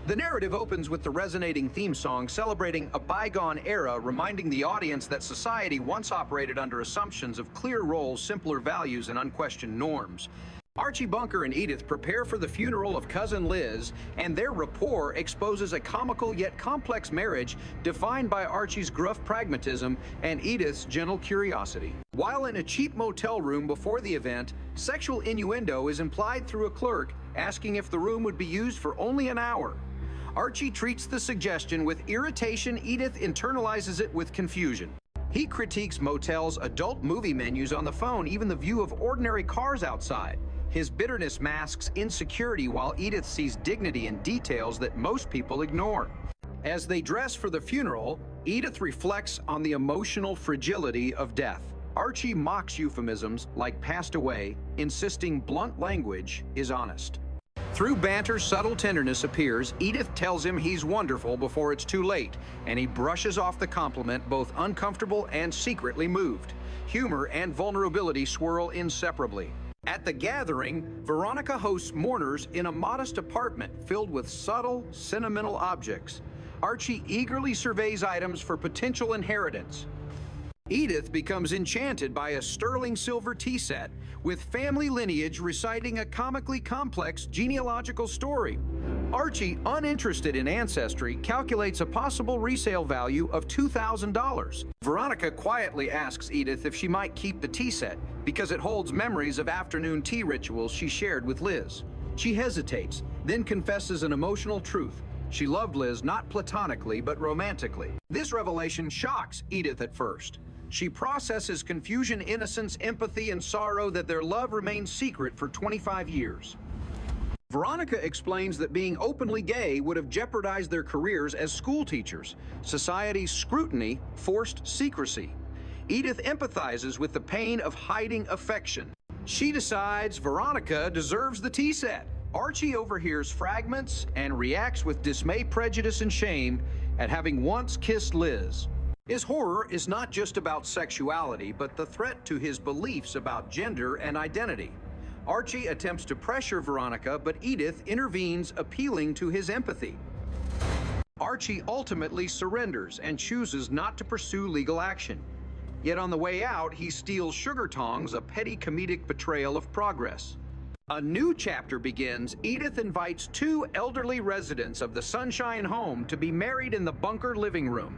The narrative opens with the resonating theme song celebrating a bygone era, reminding the audience that society once operated under assumptions of clear roles, simpler values, and unquestioned norms. Archie Bunker and Edith prepare for the funeral of cousin Liz, and their rapport exposes a comical yet complex marriage defined by Archie's gruff pragmatism and Edith's gentle curiosity. While in a cheap motel room before the event, sexual innuendo is implied through a clerk asking if the room would be used for only an hour. Archie treats the suggestion with irritation. Edith internalizes it with confusion. He critiques motels' adult movie menus on the phone, even the view of ordinary cars outside. His bitterness masks insecurity, while Edith sees dignity in details that most people ignore. As they dress for the funeral, Edith reflects on the emotional fragility of death. Archie mocks euphemisms like passed away, insisting blunt language is honest. Through banter, subtle tenderness appears. Edith tells him he's wonderful before it's too late, and he brushes off the compliment, both uncomfortable and secretly moved. Humor and vulnerability swirl inseparably. At the gathering, Veronica hosts mourners in a modest apartment filled with subtle, sentimental objects. Archie eagerly surveys items for potential inheritance. Edith becomes enchanted by a sterling silver tea set, with family lineage reciting a comically complex genealogical story. Archie, uninterested in ancestry, calculates a possible resale value of $2,000. Veronica quietly asks Edith if she might keep the tea set because it holds memories of afternoon tea rituals she shared with Liz. She hesitates, then confesses an emotional truth. She loved Liz not platonically, but romantically. This revelation shocks Edith at first. She processes confusion, innocence, empathy, and sorrow that their love remains secret for 25 years. Veronica explains that being openly gay would have jeopardized their careers as school teachers. Society's scrutiny forced secrecy. Edith empathizes with the pain of hiding affection. She decides Veronica deserves the tea set. Archie overhears fragments and reacts with dismay, prejudice, and shame at having once kissed Liz. His horror is not just about sexuality, but the threat to his beliefs about gender and identity. Archie attempts to pressure Veronica, but Edith intervenes, appealing to his empathy. Archie ultimately surrenders and chooses not to pursue legal action. Yet on the way out, he steals sugar tongs, a petty comedic betrayal of progress. A new chapter begins. Edith invites two elderly residents of the Sunshine home to be married in the bunker living room.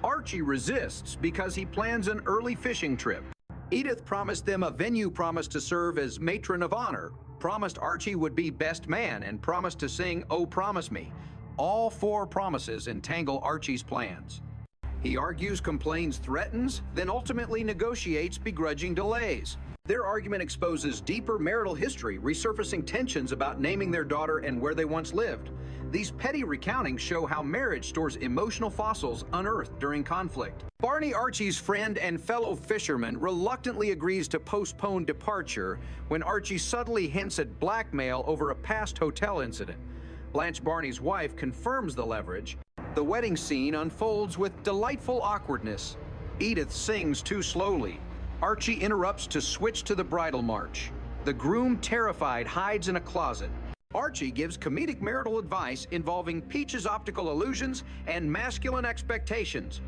Archie resists because he plans an early fishing trip. Edith promised them a venue, promised to serve as matron of honor, promised Archie would be best man, and promised to sing "Oh Promise Me." All four promises entangle Archie's plans. He argues, complains, threatens, then ultimately negotiates begrudging delays. Their argument exposes deeper marital history, resurfacing tensions about naming their daughter and where they once lived. These petty recountings show how marriage stores emotional fossils unearthed during conflict. Barney, Archie's friend and fellow fisherman, reluctantly agrees to postpone departure when Archie subtly hints at blackmail over a past hotel incident. Blanche, Barney's wife, confirms the leverage. The wedding scene unfolds with delightful awkwardness. Edith sings too slowly. Archie interrupts to switch to the bridal march. The groom, terrified, hides in a closet. Archie gives comedic marital advice involving Peach's optical illusions and masculine expectations.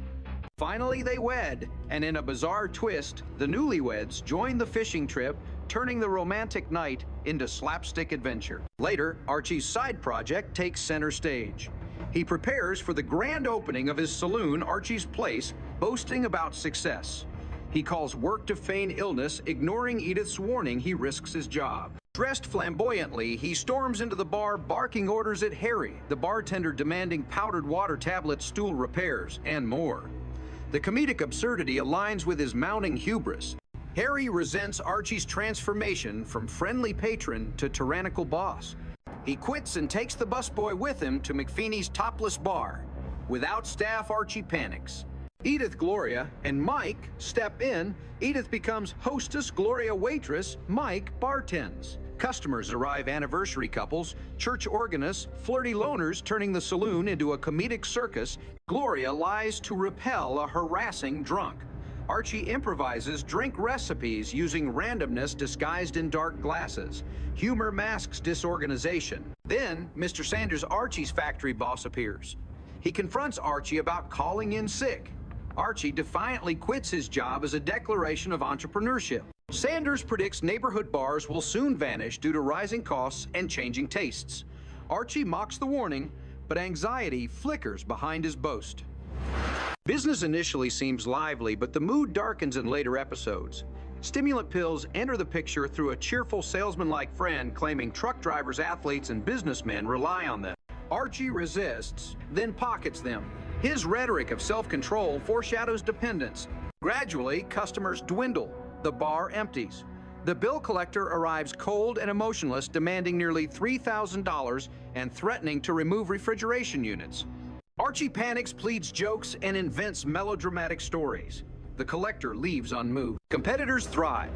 Finally, they wed, and in a bizarre twist, the newlyweds join the fishing trip, turning the romantic night into slapstick adventure. Later, Archie's side project takes center stage. He prepares for the grand opening of his saloon, Archie's Place, boasting about success. He calls work to feign illness, ignoring Edith's warning he risks his job. Dressed flamboyantly, he storms into the bar, barking orders at Harry, the bartender, demanding powdered water tablets, stool repairs, and more. The comedic absurdity aligns with his mounting hubris. Harry resents Archie's transformation from friendly patron to tyrannical boss. He quits and takes the busboy with him to McFeeney's topless bar. Without staff, Archie panics. Edith, Gloria, and Mike step in. Edith becomes hostess, Gloria waitress, Mike bartends. Customers arrive, anniversary couples, church organists, flirty loners, turning the saloon into a comedic circus. Gloria lies to repel a harassing drunk. Archie improvises drink recipes using randomness disguised in dark glasses. Humor masks disorganization. Then, Mr. Sanders, Archie's factory boss, appears. He confronts Archie about calling in sick. Archie defiantly quits his job as a declaration of entrepreneurship. Sanders predicts neighborhood bars will soon vanish due to rising costs and changing tastes. Archie mocks the warning, but anxiety flickers behind his boast. Business initially seems lively, but the mood darkens in later episodes. Stimulant pills enter the picture through a cheerful salesman-like friend claiming truck drivers, athletes, and businessmen rely on them. Archie resists, then pockets them. His rhetoric of self-control foreshadows dependence. Gradually, customers dwindle. The bar empties. The bill collector arrives cold and emotionless, demanding nearly $3,000 and threatening to remove refrigeration units. Archie panics, pleads jokes, and invents melodramatic stories. The collector leaves unmoved. Competitors thrive.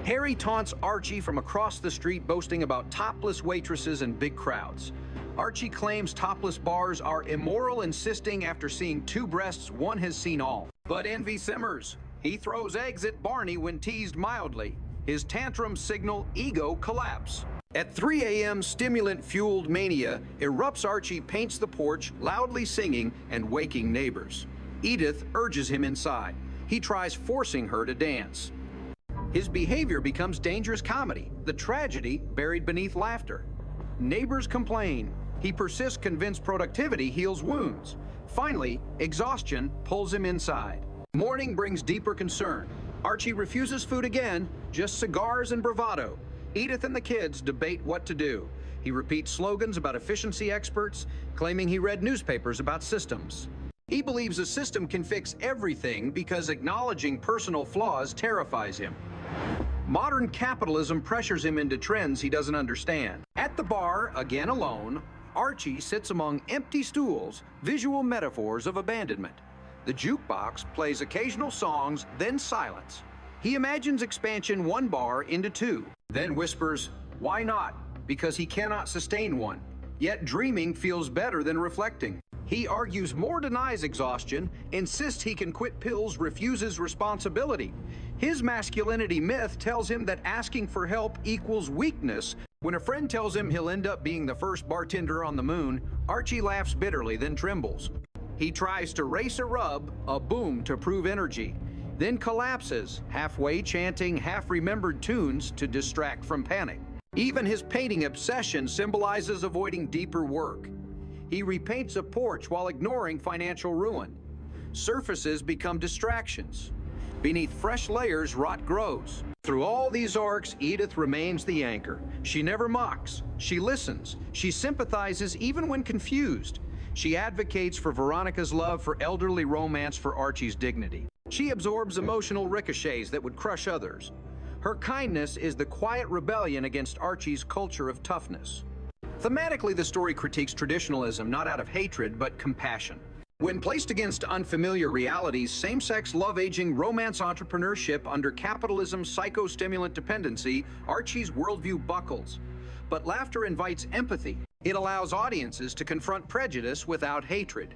Harry taunts Archie from across the street, boasting about topless waitresses and big crowds. Archie claims topless bars are immoral, insisting after seeing 2 breasts, one has seen all. But envy simmers. He throws eggs at Barney when teased mildly. His tantrums signal ego collapse. At 3 a.m., stimulant-fueled mania erupts. Archie paints the porch, loudly singing and waking neighbors. Edith urges him inside. He tries forcing her to dance. His behavior becomes dangerous comedy, the tragedy buried beneath laughter. Neighbors complain. He persists, convinced productivity heals wounds. Finally, exhaustion pulls him inside. Morning brings deeper concern. Archie refuses food again, just cigars and bravado. Edith and the kids debate what to do. He repeats slogans about efficiency experts, claiming he read newspapers about systems. He believes a system can fix everything because acknowledging personal flaws terrifies him. Modern capitalism pressures him into trends he doesn't understand. At the bar, again alone, Archie sits among empty stools, visual metaphors of abandonment. The jukebox plays occasional songs, then silence. He imagines expansion 1 bar into 2, then whispers, "Why not?" because he cannot sustain one. Yet dreaming feels better than reflecting. He argues more, denies exhaustion, insists he can quit pills, refuses responsibility. His masculinity myth tells him that asking for help equals weakness. When a friend tells him he'll end up being the first bartender on the moon, Archie laughs bitterly, then trembles. He tries to race a rub, a boom to prove energy, then collapses, halfway chanting half-remembered tunes to distract from panic. Even his painting obsession symbolizes avoiding deeper work. He repaints a porch while ignoring financial ruin. Surfaces become distractions. Beneath fresh layers, rot grows. Through all these arcs, Edith remains the anchor. She never mocks. She listens. She sympathizes even when confused. She advocates for Veronica's love, for elderly romance, for Archie's dignity. She absorbs emotional ricochets that would crush others. Her kindness is the quiet rebellion against Archie's culture of toughness. Thematically, the story critiques traditionalism not out of hatred, but compassion. When placed against unfamiliar realities, same-sex love-aging, romance entrepreneurship under capitalism's psychostimulant dependency, Archie's worldview buckles. But laughter invites empathy. It allows audiences to confront prejudice without hatred.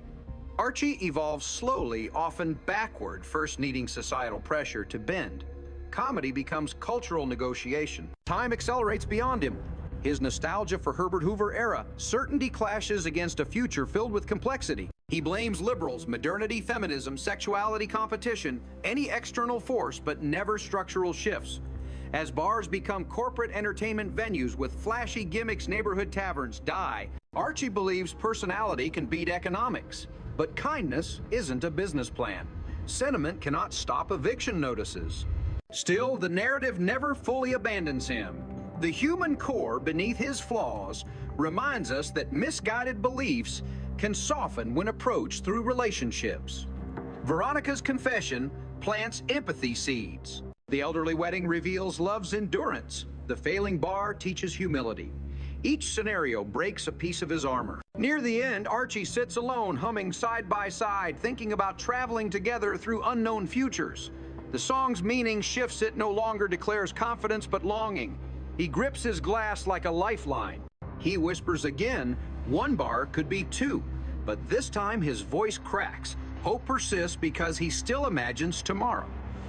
Archie evolves slowly, often backward, first needing societal pressure to bend. Comedy becomes cultural negotiation. Time accelerates beyond him. His nostalgia for Herbert Hoover era certainty clashes against a future filled with complexity. He blames liberals, modernity, feminism, sexuality, competition, any external force, but never structural shifts. As bars become corporate entertainment venues with flashy gimmicks, neighborhood taverns die. Archie believes personality can beat economics, but kindness isn't a business plan. Sentiment cannot stop eviction notices. Still, the narrative never fully abandons him. The human core beneath his flaws reminds us that misguided beliefs can soften when approached through relationships. Veronica's confession plants empathy seeds. The elderly wedding reveals love's endurance. The failing bar teaches humility. Each scenario breaks a piece of his armor. Near the end, Archie sits alone, humming side by side, thinking about traveling together through unknown futures. The song's meaning shifts. It no longer declares confidence but longing. He grips his glass like a lifeline. He whispers again, 1 bar could be 2, but this time his voice cracks. Hope persists because he still imagines tomorrow.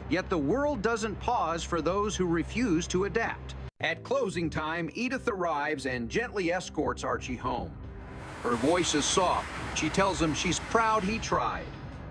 Yet the world doesn't pause for those who refuse to adapt. At closing time, Edith arrives and gently escorts Archie home. Her voice is soft. She tells him she's proud he tried.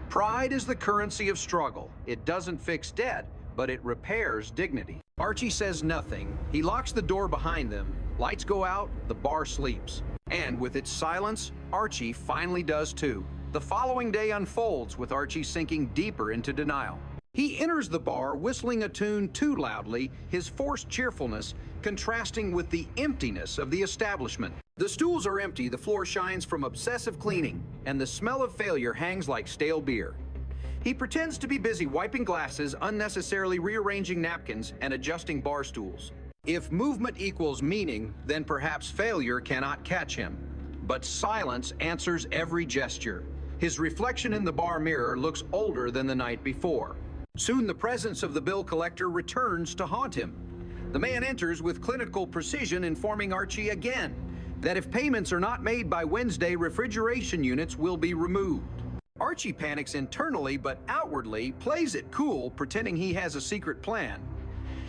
Pride is the currency of struggle. It doesn't fix debt, but it repairs dignity. Archie says nothing. He locks the door behind them. Lights go out, the bar sleeps. And with its silence, Archie finally does too. The following day unfolds with Archie sinking deeper into denial. He enters the bar whistling a tune too loudly, his forced cheerfulness contrasting with the emptiness of the establishment. The stools are empty, the floor shines from obsessive cleaning, and the smell of failure hangs like stale beer. He pretends to be busy wiping glasses, unnecessarily rearranging napkins, and adjusting bar stools. If movement equals meaning, then perhaps failure cannot catch him. But silence answers every gesture. His reflection in the bar mirror looks older than the night before. Soon the presence of the bill collector returns to haunt him. The man enters with clinical precision, informing Archie again that if payments are not made by Wednesday, refrigeration units will be removed. Archie panics internally, but outwardly plays it cool, pretending he has a secret plan.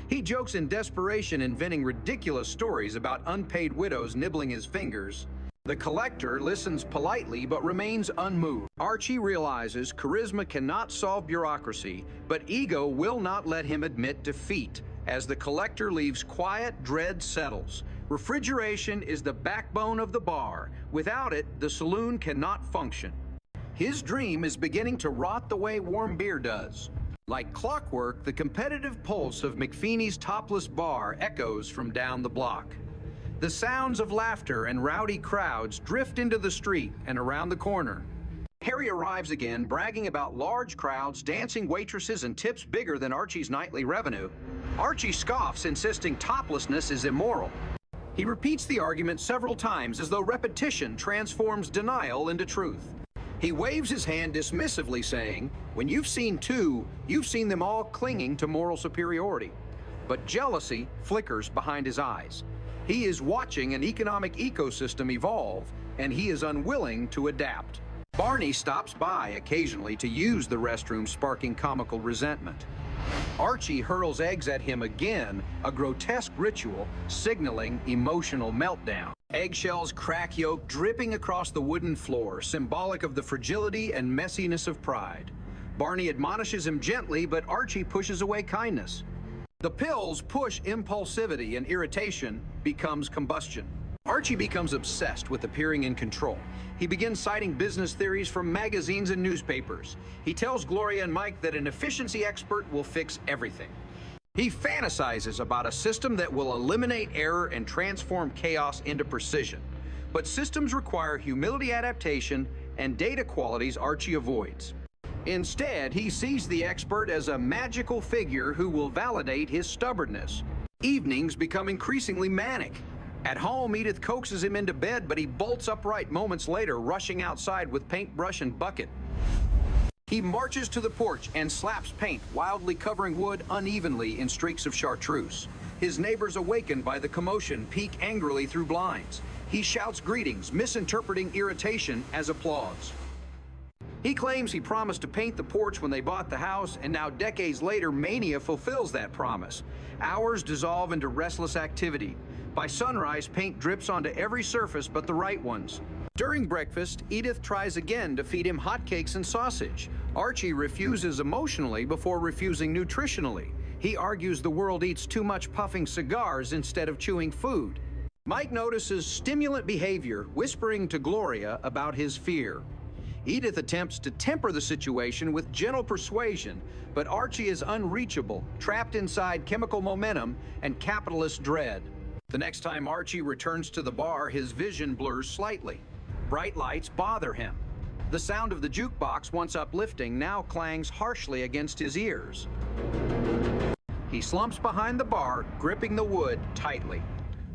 He jokes in desperation, inventing ridiculous stories about unpaid widows nibbling his fingers. The collector listens politely but remains unmoved. Archie realizes charisma cannot solve bureaucracy, but ego will not let him admit defeat. As the collector leaves quiet, dread settles. Refrigeration is the backbone of the bar. Without it, the saloon cannot function. His dream is beginning to rot the way warm beer does. Like clockwork, the competitive pulse of McFeeney's topless bar echoes from down the block. The sounds of laughter and rowdy crowds drift into the street and around the corner. Harry arrives again, bragging about large crowds, dancing waitresses, and tips bigger than Archie's nightly revenue. Archie scoffs, insisting toplessness is immoral. He repeats the argument several times as though repetition transforms denial into truth. He waves his hand dismissively, saying, "When you've seen two, you've seen them all clinging to moral superiority." But jealousy flickers behind his eyes. He is watching an economic ecosystem evolve, and he is unwilling to adapt. Barney stops by occasionally to use the restroom, sparking comical resentment. Archie hurls eggs at him again, a grotesque ritual signaling emotional meltdown. Eggshells crack yolk dripping across the wooden floor, symbolic of the fragility and messiness of pride. Barney admonishes him gently, but Archie pushes away kindness. The pills push impulsivity, and irritation becomes combustion. Archie becomes obsessed with appearing in control. He begins citing business theories from magazines and newspapers. He tells Gloria and Mike that an efficiency expert will fix everything. He fantasizes about a system that will eliminate error and transform chaos into precision. But systems require humility, adaptation, and data qualities Archie avoids. Instead, he sees the expert as a magical figure who will validate his stubbornness. Evenings become increasingly manic. At home, Edith coaxes him into bed, but he bolts upright moments later, rushing outside with paintbrush and bucket. He marches to the porch and slaps paint, wildly covering wood unevenly in streaks of chartreuse. His neighbors, awakened by the commotion, peek angrily through blinds. He shouts greetings, misinterpreting irritation as applause. He claims he promised to paint the porch when they bought the house, and now decades later, mania fulfills that promise. Hours dissolve into restless activity. By sunrise, paint drips onto every surface but the right ones. During breakfast, Edith tries again to feed him hotcakes and sausage. Archie refuses emotionally before refusing nutritionally. He argues the world eats too much puffing cigars instead of chewing food. Mike notices stimulant behavior, whispering to Gloria about his fear. Edith attempts to temper the situation with gentle persuasion, but Archie is unreachable, trapped inside chemical momentum and capitalist dread. The next time Archie returns to the bar, his vision blurs slightly. Bright lights bother him. The sound of the jukebox, once uplifting, now clangs harshly against his ears. He slumps behind the bar, gripping the wood tightly.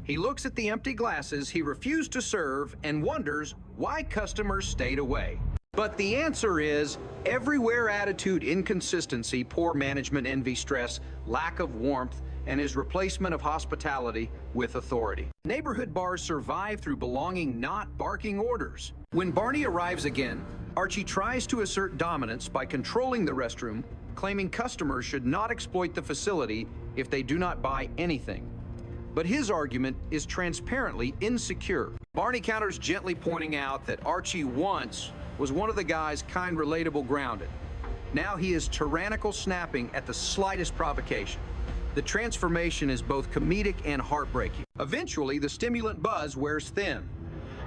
He looks at the empty glasses he refused to serve and wonders why customers stayed away. But the answer is everywhere: attitude, inconsistency, poor management, envy, stress, lack of warmth, and his replacement of hospitality with authority. Neighborhood bars survive through belonging, not barking orders. When Barney arrives again, Archie tries to assert dominance by controlling the restroom, claiming customers should not exploit the facility if they do not buy anything. But his argument is transparently insecure. Barney counters gently pointing out that Archie once was one of the guys kind, relatable, grounded. Now he is tyrannical, snapping at the slightest provocation. The transformation is both comedic and heartbreaking. Eventually, the stimulant buzz wears thin.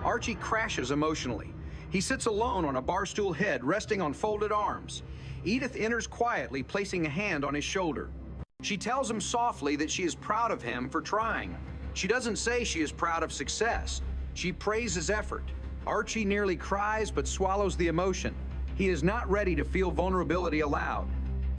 Archie crashes emotionally. He sits alone on a barstool head, resting on folded arms. Edith enters quietly, placing a hand on his shoulder. She tells him softly that she is proud of him for trying. She doesn't say she is proud of success. She praises effort. Archie nearly cries but swallows the emotion. He is not ready to feel vulnerability aloud.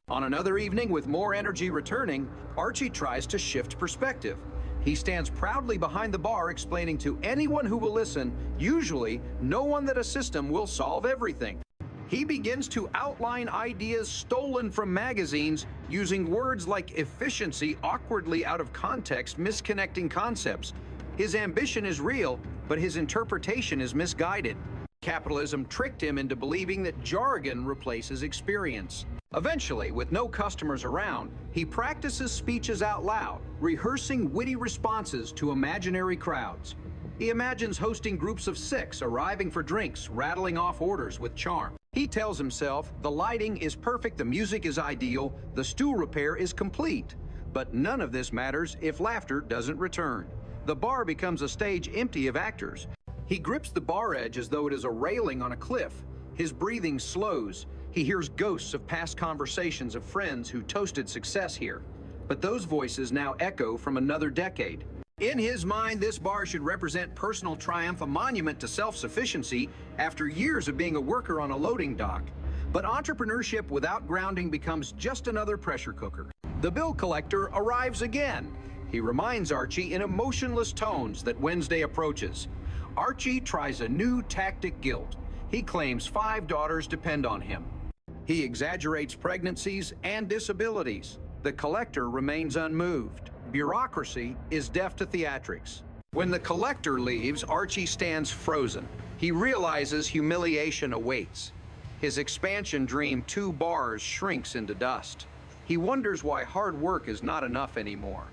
On another evening, with more energy returning, Archie tries to shift perspective. He stands proudly behind the bar, explaining to anyone who will listen, usually, no one that assists him will solve everything. He begins to outline ideas stolen from magazines, using words like efficiency awkwardly out of context, misconnecting concepts. His ambition is real, but his interpretation is misguided. Capitalism tricked him into believing that jargon replaces experience. Eventually, with no customers around, he practices speeches out loud, rehearsing witty responses to imaginary crowds. He imagines hosting groups of 6, arriving for drinks, rattling off orders with charm. He tells himself the lighting is perfect, the music is ideal, the stool repair is complete. But none of this matters if laughter doesn't return. The bar becomes a stage empty of actors. He grips the bar edge as though it is a railing on a cliff. His breathing slows. He hears ghosts of past conversations of friends who toasted success here. But those voices now echo from another decade. In his mind, this bar should represent personal triumph, a monument to self-sufficiency after years of being a worker on a loading dock. But entrepreneurship without grounding becomes just another pressure cooker. The bill collector arrives again. He reminds Archie in emotionless tones that Wednesday approaches. Archie tries a new tactic: guilt. He claims 5 daughters depend on him. He exaggerates pregnancies and disabilities. The collector remains unmoved. Bureaucracy is deaf to theatrics. When the collector leaves, Archie stands frozen. He realizes humiliation awaits. His expansion dream, 2 bars, shrinks into dust. He wonders why hard work is not enough anymore.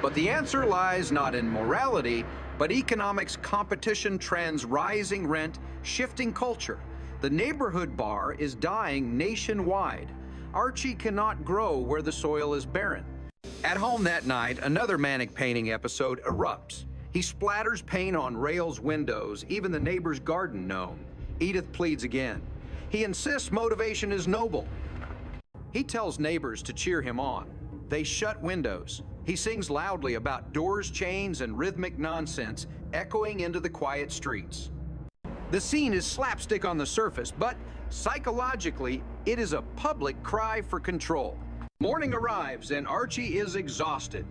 But the answer lies not in morality, but economics, competition trends, rising rent, shifting culture. The neighborhood bar is dying nationwide. Archie cannot grow where the soil is barren. At home that night, another manic painting episode erupts. He splatters paint on Rail's windows, even the neighbor's garden gnome. Edith pleads again. He insists motivation is noble. He tells neighbors to cheer him on. They shut windows. He sings loudly about doors, chains, and rhythmic nonsense, echoing into the quiet streets. The scene is slapstick on the surface, but psychologically, it is a public cry for control. Morning arrives and Archie is exhausted.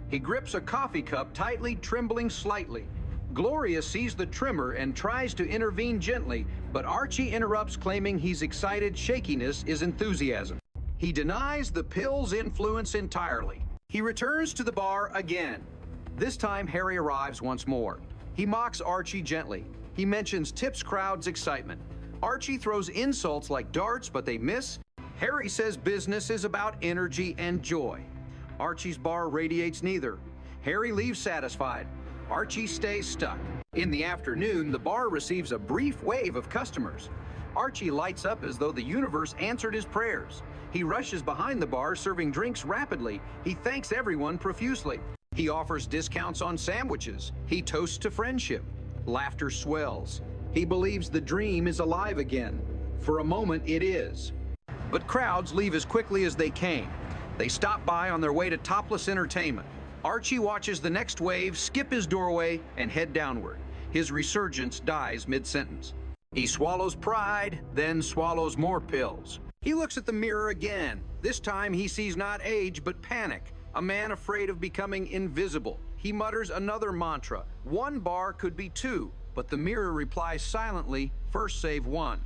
He grips a coffee cup tightly, trembling slightly. Gloria sees the tremor and tries to intervene gently, but Archie interrupts, claiming he's excited. Shakiness is enthusiasm. He denies the pill's influence entirely. He returns to the bar again. This time, Harry arrives once more. He mocks Archie gently. He mentions Tip's crowd's excitement. Archie throws insults like darts, but they miss. Harry says business is about energy and joy. Archie's bar radiates neither. Harry leaves satisfied. Archie stays stuck. In the afternoon, the bar receives a brief wave of customers. Archie lights up as though the universe answered his prayers. He rushes behind the bar, serving drinks rapidly. He thanks everyone profusely. He offers discounts on sandwiches. He toasts to friendship. Laughter swells. He believes the dream is alive again. For a moment, it is. But crowds leave as quickly as they came. They stop by on their way to topless entertainment. Archie watches the next wave skip his doorway and head downward. His resurgence dies mid-sentence. He swallows pride, then swallows more pills. He looks at the mirror again. This time he sees not age, but panic. A man afraid of becoming invisible. He mutters another mantra. 1 bar could be 2, but the mirror replies silently, first save 1.